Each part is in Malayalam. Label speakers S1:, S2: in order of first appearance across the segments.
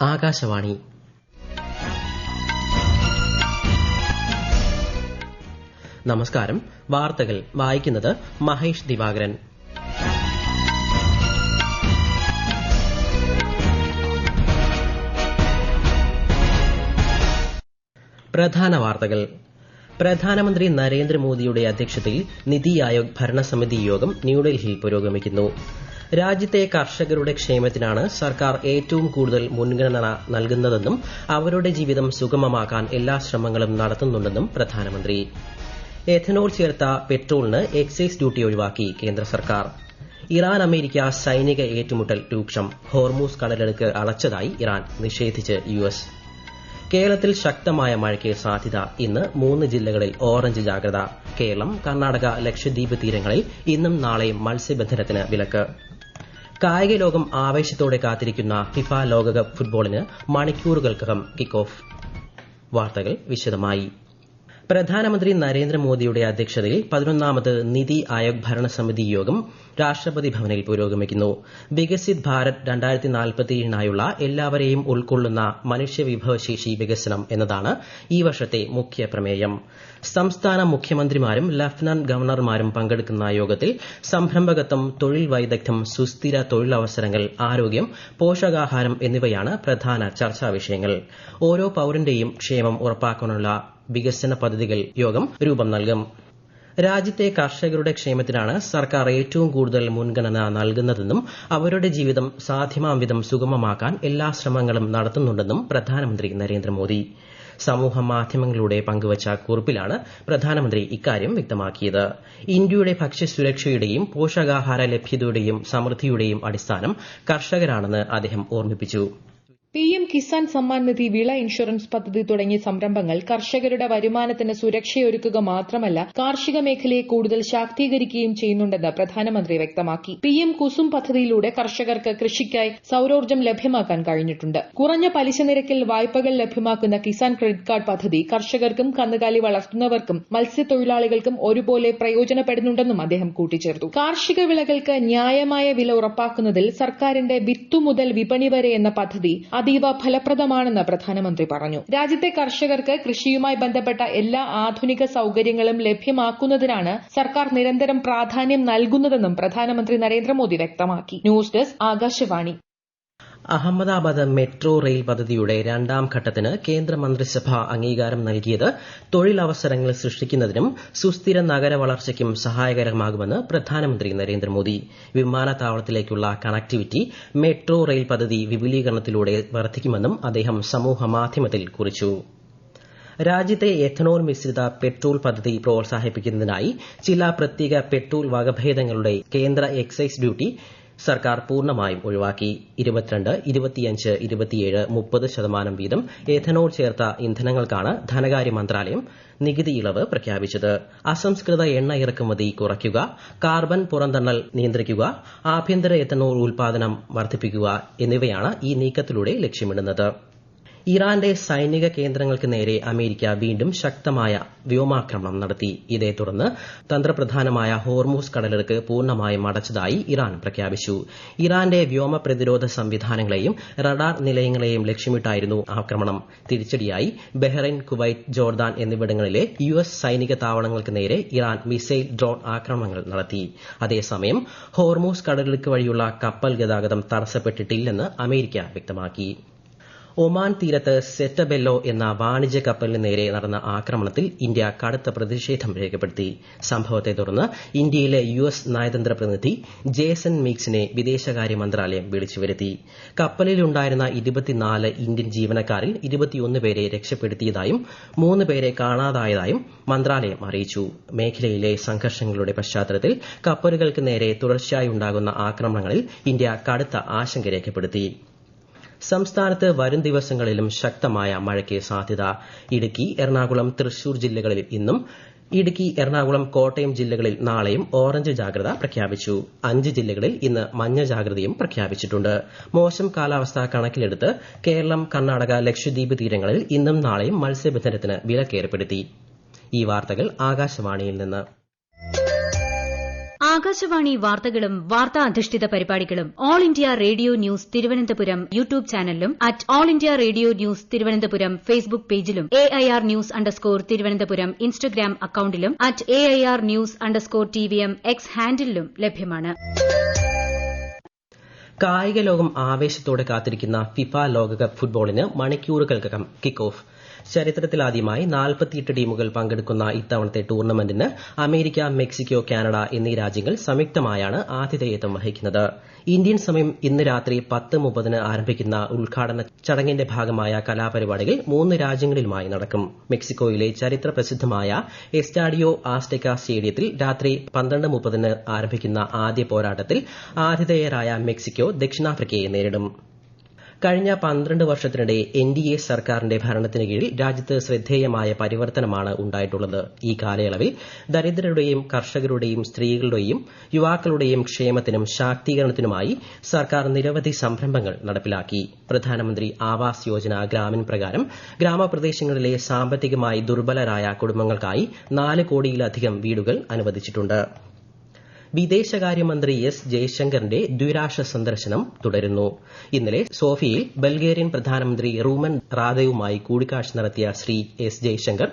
S1: ആകാശവാണി. നമസ്കാരം. വാർത്തകൾ വായിക്കുന്നത് മഹേഷ് ദിവാകരൻ. പ്രധാന വാർത്തകൾ. പ്രധാനമന്ത്രി നരേന്ദ്രമോദിയുടെ അധ്യക്ഷതയിൽ നിതി ആയോഗ് ഭരണസമിതി യോഗം ന്യൂഡൽഹിയിൽ പുരോഗമിക്കുന്നു. രാജ്യത്തെ കർഷകരുടെ ക്ഷേമത്തിനാണ് സർക്കാർ ഏറ്റവും കൂടുതൽ മുൻഗണന നൽകുന്നതെന്നും അവരുടെ ജീവിതം സുഗമമാക്കാൻ എല്ലാ ശ്രമങ്ങളും നടത്തുന്നുണ്ടെന്നും പ്രധാനമന്ത്രി. എഥനോൾ ചേർത്ത പെട്രോളിന് എക്സൈസ് ഡ്യൂട്ടി ഒഴിവാക്കി കേന്ദ്ര സർക്കാർ. ഇറാൻ അമേരിക്ക സൈനിക ഏറ്റുമുട്ടൽ രൂക്ഷം. ഹോർമൂസ് കടലിടുക്ക് അടച്ചതായി ഇറാൻ നിഷേധിച്ച് യുഎസ്. കേരളത്തിൽ ശക്തമായ മഴയ്ക്ക് സാധ്യത. ഇന്ന് 3 ജില്ലകളിൽ ഓറഞ്ച് ജാഗ്രത. കേരളം, കർണാടക, ലക്ഷദ്വീപ് തീരങ്ങളിൽ ഇന്നും നാളെയും മത്സ്യബന്ധനത്തിന് വിലക്ക്. കായിക ലോകം ആവേശത്തോടെ കാത്തിരിക്കുന്ന ഫിഫ ലോകകപ്പ് ഫുട്ബോളിന് മണിക്കൂറുകൾക്കകം കിക്ക് ഓഫ്. വാർത്തകൾ വിശദമായി. പ്രധാനമന്ത്രി നരേന്ദ്രമോദിയുടെ അധ്യക്ഷതയിൽ 11ാമത് നിതി ആയോഗ് ഭരണസമിതി യോഗം രാഷ്ട്രപതി ഭവനിൽ പുരോഗമിക്കുന്നു. വികസിത് ഭാരത് 2047നായുള്ള എല്ലാവരെയും ഉൾക്കൊള്ളുന്ന മനുഷ്യവിഭവശേഷി വികസനം എന്നതാണ് ഈ വർഷത്തെ മുഖ്യ പ്രമേയം. സംസ്ഥാന മുഖ്യമന്ത്രിമാരും ലഫ്റ്റനന്റ് ഗവർണർമാരും പങ്കെടുക്കുന്ന യോഗത്തിൽ സംരംഭകത്വം, തൊഴിൽ വൈദഗ്ധ്യം, സുസ്ഥിര തൊഴിലവസരങ്ങൾ, ആരോഗ്യം, പോഷകാഹാരം എന്നിവയാണ് പ്രധാന ചർച്ചാ വിഷയങ്ങൾ. ഓരോ പൌരന്റെയും ക്ഷേമം ഉറപ്പാക്കാനുള്ള വികസന പദ്ധതികൾ യോഗം രൂപം നൽകും. രാജ്യത്തെ കർഷകരുടെ ക്ഷേമത്തിനാണ് സർക്കാർ ഏറ്റവും കൂടുതൽ മുൻഗണന നൽകുന്നതെന്നും അവരുടെ ജീവിതം സാധ്യമാംവിധം സുഗമമാക്കാൻ എല്ലാ ശ്രമങ്ങളും നടത്തുന്നുണ്ടെന്നും പ്രധാനമന്ത്രി നരേന്ദ്രമോദി സമൂഹ മാധ്യമങ്ങളിലൂടെ പങ്കുവച്ച കുറിപ്പിലാണ് പ്രധാനമന്ത്രി ഇക്കാര്യം വ്യക്തമാക്കിയത്. ഇന്ത്യയുടെ ഭക്ഷ്യസുരക്ഷയുടെയും പോഷകാഹാര ലഭ്യതയുടെയും സമൃദ്ധിയുടെയും അടിസ്ഥാനം കർഷകരാണെന്ന് അദ്ദേഹം ഓർമ്മിപ്പിച്ചു.
S2: PM കിസാൻ സമ്മാൻ നിധി, വിള ഇൻഷുറൻസ് പദ്ധതി തുടങ്ങിയ സംരംഭങ്ങൾ കർഷകരുടെ വരുമാനത്തിന് സുരക്ഷയൊരുക്കുക മാത്രമല്ല കാർഷിക മേഖലയെ കൂടുതൽ ശാക്തീകരിക്കുകയും ചെയ്യുന്നുണ്ടെന്ന് പ്രധാനമന്ത്രി വ്യക്തമാക്കി. PM കുസും പദ്ധതിയിലൂടെ കർഷകർക്ക് കൃഷിക്കായി സൌരോർജ്ജം ലഭ്യമാക്കാൻ കഴിഞ്ഞിട്ടുണ്ട്. കുറഞ്ഞ പലിശ നിരക്കിൽ വായ്പകൾ ലഭ്യമാക്കുന്ന കിസാൻ ക്രെഡിറ്റ് കാർഡ് പദ്ധതി കർഷകർക്കും കന്നുകാലി വളർത്തുന്നവർക്കും മത്സ്യത്തൊഴിലാളികൾക്കും ഒരുപോലെ പ്രയോജനപ്പെടുന്നുണ്ടെന്നും അദ്ദേഹം കൂട്ടിച്ചേർത്തു. കാർഷിക വിളകൾക്ക് ന്യായമായ വില ഉറപ്പാക്കുന്നതിൽ സർക്കാരിന്റെ വിത്തു മുതൽ വിപണി വരെ എന്ന പദ്ധതി അതീവ ഫലപ്രദമാണെന്ന് പ്രധാനമന്ത്രി പറഞ്ഞു. രാജ്യത്തെ കർഷകർക്ക് കൃഷിയുമായി ബന്ധപ്പെട്ട എല്ലാ ആധുനിക സൌകര്യങ്ങളും ലഭ്യമാക്കുന്നതിനാണ് സർക്കാർ നിരന്തരം പ്രാധാന്യം നൽകുന്നതെന്നും പ്രധാനമന്ത്രി നരേന്ദ്രമോദി വ്യക്തമാക്കി. News desk, Akashvani.
S1: Ahmedabad metro rail പദ്ധതിയുടെ 2ാം ഘട്ടത്തിന് കേന്ദ്രമന്ത്രിസഭ അംഗീകാരം നൽകിയത് തൊഴിലവസരങ്ങൾ സൃഷ്ടിക്കുന്നതിനും സുസ്ഥിര നഗര വളർച്ചയ്ക്കും സഹായകരമാകുമെന്ന് പ്രധാനമന്ത്രി നരേന്ദ്രമോദി. വിമാനത്താവളത്തിലേക്കുള്ള കണക്ടിവിറ്റി മെട്രോ റെയിൽ പദ്ധതി വിപുലീകരണത്തിലൂടെ വർദ്ധിക്കുമെന്നും അദ്ദേഹം സമൂഹമാധ്യമത്തിൽ കുറിച്ചു. രാജ്യത്തെ എഥനോൾ മിശ്രിത പെട്രോൾ പദ്ധതി പ്രോത്സാഹിപ്പിക്കുന്നതിനായി ചില പ്രത്യേക പെട്രോൾ വകഭേദങ്ങളുടെ കേന്ദ്ര എക്സൈസ് ഡ്യൂട്ടി സർക്കാർ പൂർണ്ണമായും ഒഴിവാക്കി. 22, 25, 27, 30% വീതം എഥനോൾ ചേർത്ത ഇന്ധനങ്ങൾക്കാണ് ധനകാര്യ മന്ത്രാലയം നികുതി ഇളവ് പ്രഖ്യാപിച്ചത്. അസംസ്കൃത എണ്ണ ഇറക്കുമതി കുറയ്ക്കുക, കാർബൺ പുറന്തള്ളൽ നിയന്ത്രിക്കുക, ആഭ്യന്തര എഥനോൾ ഉൽപാദനം വർദ്ധിപ്പിക്കുക എന്നിവയാണ് ഈ നീക്കത്തിലൂടെ ലക്ഷ്യമിടുന്നത്. ഇറാന്റെ സൈനിക കേന്ദ്രങ്ങൾക്ക് നേരെ അമേരിക്ക വീണ്ടും ശക്തമായ വ്യോമാക്രമണം നടത്തി. ഇതേ തുടർന്ന് തന്ത്രപ്രധാനമായ ഹോർമൂസ് കടലിടുക്ക് പൂർണ്ണമായും അടച്ചതായി ഇറാൻ പ്രഖ്യാപിച്ചു. ഇറാന്റെ വ്യോമ പ്രതിരോധ സംവിധാനങ്ങളെയും റഡാർ നിലയങ്ങളെയും ലക്ഷ്യമിട്ടായിരുന്നു ആക്രമണം. തിരിച്ചടിയായി ബഹ്റൈൻ, കുവൈറ്റ്, ജോർദാൻ എന്നിവിടങ്ങളിലെ US സൈനിക താവളങ്ങൾക്ക് നേരെ ഇറാൻ മിസൈൽ, ഡ്രോൺ ആക്രമണങ്ങൾ നടത്തി. അതേസമയം ഹോർമൂസ് കടലിടുക്ക് വഴിയുള്ള കപ്പൽ ഗതാഗതം തടസ്സപ്പെട്ടിട്ടില്ലെന്ന് അമേരിക്ക വ്യക്തമാക്കി. ഒമാൻ തീരത്ത് സെറ്റബെല്ലോ എന്ന വാണിജ്യ കപ്പലിന് നേരെ നടന്ന ആക്രമണത്തിൽ ഇന്ത്യ കടുത്ത പ്രതിഷേധം രേഖപ്പെടുത്തി. സംഭവത്തെ തുടർന്ന് ഇന്ത്യയിലെ US നയതന്ത്ര പ്രതിനിധി ജേസൺ മീക്സിനെ വിദേശകാര്യ മന്ത്രാലയം വിളിച്ചുവരുത്തി. കപ്പലിലുണ്ടായിരുന്ന 24 ഇന്ത്യൻ ജീവനക്കാരിൽ 21 പേരെ രക്ഷപ്പെടുത്തിയതായും 3 പേരെ കാണാതായതായും മന്ത്രാലയം അറിയിച്ചു. മേഖലയിലെ സംഘർഷങ്ങളുടെ പശ്ചാത്തലത്തിൽ കപ്പലുകൾക്ക് നേരെ തുടർച്ചയായി ഉണ്ടാകുന്ന ആക്രമണങ്ങളിൽ ഇന്ത്യ കടുത്ത ആശങ്ക രേഖപ്പെടുത്തി. സംസ്ഥാനത്ത് വരും ദിവസങ്ങളിലും ശക്തമായ മഴയ്ക്ക് സാധ്യത. ഇടുക്കി, എറണാകുളം, തൃശൂർ ജില്ലകളിൽ ഇന്നും, ഇടുക്കി, എറണാകുളം, കോട്ടയം ജില്ലകളിൽ നാളെയും ഓറഞ്ച് ജാഗ്രത പ്രഖ്യാപിച്ചു. 5 ജില്ലകളിൽ ഇന്ന് മഞ്ഞ ജാഗ്രതയും പ്രഖ്യാപിച്ചിട്ടുണ്ട്. മോശം കാലാവസ്ഥ കണക്കിലെടുത്ത് കേരളം, കർണാടക, ലക്ഷദ്വീപ് തീരങ്ങളിൽ ഇന്നും നാളെയും മത്സ്യബന്ധനത്തിന് വിലക്കേർപ്പെടുത്തി. ഈ വാർത്തകൾ ആകാശവാണിയിൽ നിന്ന്.
S3: ആകാശവാണി വാർത്തകളും വാർത്താ അധിഷ്ഠിത പരിപാടികളും All India Radio news Thiruvananthapuram YouTube ചാനലിലും at All India Radio news Thiruvananthapuram Facebook പേജിലും AIR ന്യൂസ് _ ഇൻസ്റ്റഗ്രാം അക്കൌണ്ടിലും at AIR news _ TVM X ഹാൻഡിലും ലഭ്യമാണ്.
S1: കായിക ലോകം ആവേശത്തോടെ കാത്തിരിക്കുന്ന ഫിഫ ലോകകപ്പ് ഫുട്ബോളിന് മണിക്കൂറുകൾക്കകം കിക്ക് ഓഫ്. ചരിത്രത്തിലാദ്യമായി 48 ടീമുകൾ പങ്കെടുക്കുന്ന ഇത്തവണത്തെ ടൂർണമെന്റിന് അമേരിക്ക, മെക്സിക്കോ, കാനഡ എന്നീ രാജ്യങ്ങൾ സംയുക്തമായാണ് ആതിഥേയത്വം വഹിക്കുന്നത്. ഇന്ത്യൻ സമയം ഇന്ന് രാത്രി 10:30 ആരംഭിക്കുന്ന ഉദ്ഘാടന ചടങ്ങിന്റെ ഭാഗമായ കലാപരിപാടികൾ 3 രാജ്യങ്ങളിലുമായി നടക്കും. മെക്സിക്കോയിലെ ചരിത്ര പ്രസിദ്ധമായ എസ്റ്റാഡിയോ ആസ്ടെക്ക സ്റ്റേഡിയത്തിൽ രാത്രി 12:30 ആരംഭിക്കുന്ന ആദ്യ പോരാട്ടത്തിൽ ആതിഥേയരായ മെക്സിക്കോ ദക്ഷിണാഫ്രിക്കയെ നേരിടും. കഴിഞ്ഞ 12 വർഷത്തിനിടെ NDA സർക്കാരിന്റെ ഭരണത്തിന് കീഴിൽ രാജ്യത്ത് ശ്രദ്ധേയമായ പരിവർത്തനമാണ് ഉണ്ടായിട്ടുള്ളത്. ഈ കാലയളവിൽ ദരിദ്രരുടെയും കർഷകരുടെയും സ്ത്രീകളുടെയും യുവാക്കളുടെയും ക്ഷേമത്തിനും ശാക്തീകരണത്തിനുമായി സർക്കാർ നിരവധി സംരംഭങ്ങൾ നടപ്പിലാക്കി. പ്രധാനമന്ത്രി ആവാസ് യോജന ഗ്രാമീൺ പ്രകാരം ഗ്രാമപ്രദേശങ്ങളിലെ സാമ്പത്തികമായി ദുർബലരായ കുടുംബങ്ങൾക്കായി 4 കോടിയിലധികം വീടുകൾ അനുവദിച്ചിട്ടുണ്ട്. വിദേശകാര്യമന്ത്രി S. ജയശങ്കറിന്റെ ദ്വിരാഷ്ട്ര സന്ദർശനം തുടരുന്നു. ഇന്നലെ സോഫിയയിൽ ബൾഗേറിയൻ പ്രധാനമന്ത്രി റൂമൻ റാദേവുമായി കൂടിക്കാഴ്ച നടത്തിയ ശ്രീ S. ജയശങ്കർ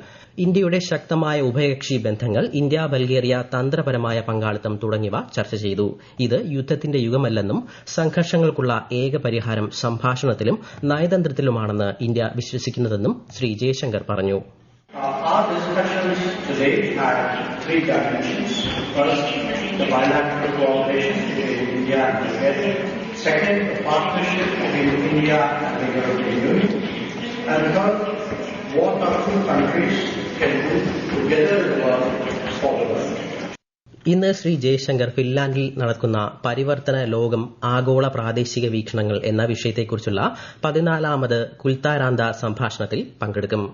S1: ഇന്ത്യയുടെ ശക്തമായ ഉഭയകക്ഷി ബന്ധങ്ങൾ, ഇന്ത്യ ബൾഗേറിയ തന്ത്രപരമായ പങ്കാളിത്തം തുടങ്ങിയവ ചർച്ച ചെയ്തു. ഇത് യുദ്ധത്തിന്റെ യുഗമല്ലെന്നും സംഘർഷങ്ങൾക്കുള്ള ഏക പരിഹാരം സംഭാഷണത്തിലും നയതന്ത്രത്തിലുമാണെന്ന് ഇന്ത്യ വിശ്വസിക്കുന്നതെന്നും ശ്രീ ജയശങ്കർ പറഞ്ഞു.
S4: Our discussions today had 3 dimensions. First, the bilateral cooperation between India and Bulgaria. Second, the partnership between India and the European Union. And third, what our 2 countries can do together in the world for the world.
S1: ഇന്ന് ശ്രീ ജയശങ്കർ ഫിൻലാൻഡിൽ നടക്കുന്ന പരിവർത്തന ലോകം ആഗോള പ്രാദേശിക വീക്ഷണങ്ങൾ എന്ന വിഷയത്തെക്കുറിച്ചുള്ള 14ാമത് കുൽത്താരാന്ത സംഭാഷണത്തിൽ പങ്കെടുക്കും.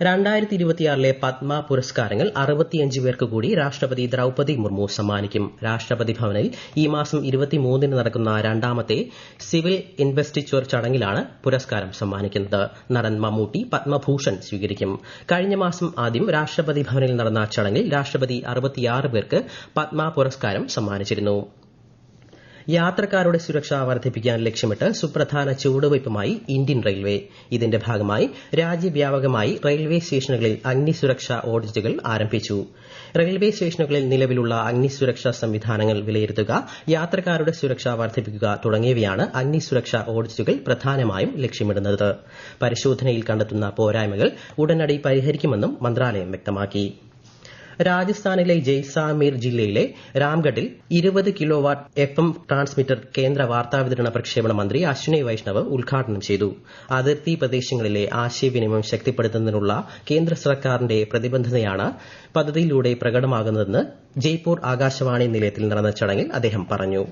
S1: 2026 പത്മ പുരസ്കാരങ്ങൾ 65 പേർക്ക് കൂടി രാഷ്ട്രപതി ദ്രൌപദി മുർമു സമ്മാനിക്കും. രാഷ്ട്രപതി ഭവനിൽ ഈ മാസം 23 നടക്കുന്ന 2ാമത്തെ സിവിൽ ഇൻവെസ്റ്റിച്വർ ചടങ്ങിലാണ് പുരസ്കാരം സമ്മാനിക്കുന്നത്. നടൻ മമ്മൂട്ടി പത്മഭൂഷൺ സ്വീകരിക്കും. കഴിഞ്ഞ മാസം ആദ്യം രാഷ്ട്രപതി ഭവനിൽ നടന്ന ചടങ്ങിൽ രാഷ്ട്രപതി 66 പേർക്ക് പത്മ പുരസ്കാരം സമ്മാനിച്ചിരുന്നു. യാത്രക്കാരുടെ സുരക്ഷ വർദ്ധിപ്പിക്കാൻ ലക്ഷ്യമിട്ട് സുപ്രധാന ചുവടുവയ്പുമായി ഇന്ത്യൻ റെയിൽവേ. ഇതിന്റെ ഭാഗമായി രാജ്യവ്യാപകമായി റെയിൽവേ സ്റ്റേഷനുകളിൽ അഗ്നിസുരക്ഷാ ഓഡിറ്റുകൾ ആരംഭിച്ചു. റെയിൽവേ സ്റ്റേഷനുകളിൽ നിലവിലുള്ള അഗ്നിസുരക്ഷാ സംവിധാനങ്ങൾ വിലയിരുത്തുക, യാത്രക്കാരുടെ സുരക്ഷ വർദ്ധിപ്പിക്കുക തുടങ്ങിയവയാണ് അഗ്നിസുരക്ഷാ ഓഡിറ്റുകൾ പ്രധാനമായും ലക്ഷ്യമിടുന്നത്. പരിശോധനയിൽ കണ്ടെത്തുന്ന പോരായ്മകൾ ഉടനടി പരിഹരിക്കുമെന്നും മന്ത്രാലയം വ്യക്തമാക്കി. രാജസ്ഥാനിലെ ജയ്സാമീർ ജില്ലയിലെ രാംഗഡിൽ 20 കിലോവാട്ട് FM ട്രാൻസ്മിറ്റർ കേന്ദ്ര വാർത്താവിതരണ പ്രക്ഷേപണ മന്ത്രി അശ്വിനി വൈഷ്ണവ് ഉദ്ഘാടനം ചെയ്തു. അതിർത്തി പ്രദേശങ്ങളിലെ ആശയവിനിമയം ശക്തിപ്പെടുത്തുന്നതിനുള്ള കേന്ദ്ര സർക്കാരിന്റെ പ്രതിബദ്ധതയാണ് പദ്ധതിയിലൂടെ പ്രകടമാകുന്നതെന്ന് ജയ്പൂർ ആകാശവാണി നിലയത്തിൽ നടന്ന ചടങ്ങിൽ അദ്ദേഹം പറഞ്ഞു.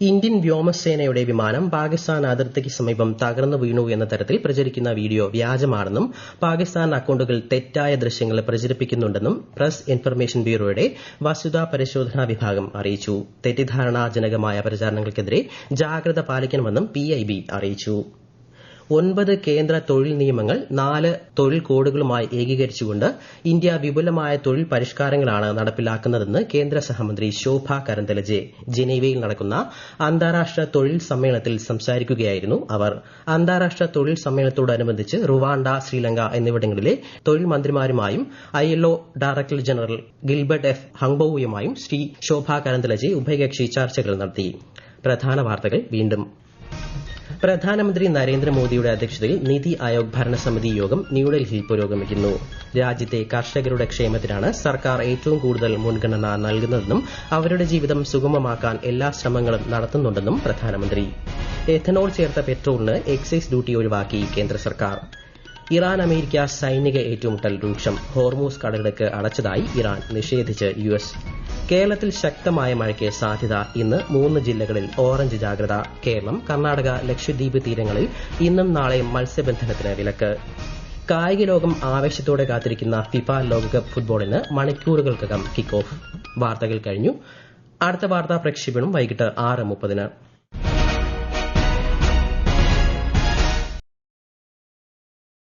S1: ഇന്ത്യൻ വ്യോമസേനയുടെ വിമാനം പാകിസ്ഥാൻ അതിർത്തിക്ക് സമീപം തകർന്നു വീണു എന്ന തരത്തിൽ പ്രചരിക്കുന്ന വീഡിയോ വ്യാജമാണെന്നും പാകിസ്ഥാൻ അക്കൌണ്ടുകൾ തെറ്റായ ദൃശ്യങ്ങൾ പ്രചരിപ്പിക്കുന്നുണ്ടെന്നും പ്രസ് ഇൻഫർമേഷൻ ബ്യൂറോയുടെ വസ്തുതാ പരിശോധനാ വിഭാഗം അറിയിച്ചു. തെറ്റിദ്ധാരണാജനകമായ പ്രചാരണങ്ങൾക്കെതിരെ ജാഗ്രത പാലിക്കണമെന്നും PIB അറിയിച്ചു. 9 കേന്ദ്ര തൊഴിൽ നിയമങ്ങൾ 4 തൊഴിൽ കോഡുകളുമായി ഏകീകരിച്ചുകൊണ്ട് ഇന്ത്യ വിപുലമായ തൊഴിൽ പരിഷ്കാരങ്ങളാണ് നടപ്പിലാക്കുന്നതെന്ന് കേന്ദ്ര സഹമന്ത്രി ശോഭ കരന്തലജെ. ജനീവയിൽ നടക്കുന്ന അന്താരാഷ്ട്ര തൊഴിൽ സമ്മേളനത്തിൽ സംസാരിക്കുകയായിരുന്നു അവർ. അന്താരാഷ്ട്ര തൊഴിൽ സമ്മേളനത്തോടനുബന്ധിച്ച് റുവാണ്ട, ശ്രീലങ്ക എന്നിവിടങ്ങളിലെ തൊഴിൽ മന്ത്രിമാരുമായും ILO director general Gilbert F. ഹംഗ്ബൌയുമായും ശ്രീ ശോഭ കരന്തലജെ ഉഭയകക്ഷി ചർച്ചകൾ നടത്തി. പ്രധാന വാർത്തകൾ വീണ്ടും. പ്രധാനമന്ത്രി നരേന്ദ്രമോദിയുടെ അധ്യക്ഷതയിൽ നിതി ആയോഗ് ഭരണസമിതി യോഗം ന്യൂഡൽഹിയിൽ പുരോഗമിക്കുന്നു. രാജ്യത്തെ കർഷകരുടെ ക്ഷേമത്തിനാണ് സർക്കാർ ഏറ്റവും കൂടുതൽ മുൻഗണന നൽകുന്നതെന്നും അവരുടെ ജീവിതം സുഗമമാക്കാൻ എല്ലാ ശ്രമങ്ങളും നടത്തുന്നുണ്ടെന്നും പ്രധാനമന്ത്രി. എഥനോൾ ചേർത്ത പെട്രോളിന് എക്സൈസ് ഡ്യൂട്ടി ഒഴിവാക്കി കേന്ദ്ര സർക്കാർ. ഇറാൻ അമേരിക്ക സൈനിക ഏറ്റുമുട്ടൽ രൂക്ഷം. ഹോർമൂസ് കടലിടുക്ക് അടച്ചതായി ഇറാൻ, നിഷേധിച്ച് US. കേരളത്തിൽ ശക്തമായ മഴയ്ക്ക് സാധ്യത. ഇന്ന് 3 ജില്ലകളിൽ ഓറഞ്ച് ജാഗ്രത. കേരളം, കർണാടക, ലക്ഷദ്വീപ് തീരങ്ങളിൽ ഇന്നും നാളെയും മത്സ്യബന്ധനത്തിന് വിലക്ക്. കായിക ലോകം ആവേശത്തോടെ കാത്തിരിക്കുന്ന ഫിഫ ലോകകപ്പ് ഫുട്ബോളിന് മണിക്കൂറുകൾക്കകം കിക്ക് ഓഫ്. വാർത്തകൾ കഴിഞ്ഞു. അടുത്ത വാർത്താ പ്രക്ഷേപണം വൈകിട്ട് 6:30.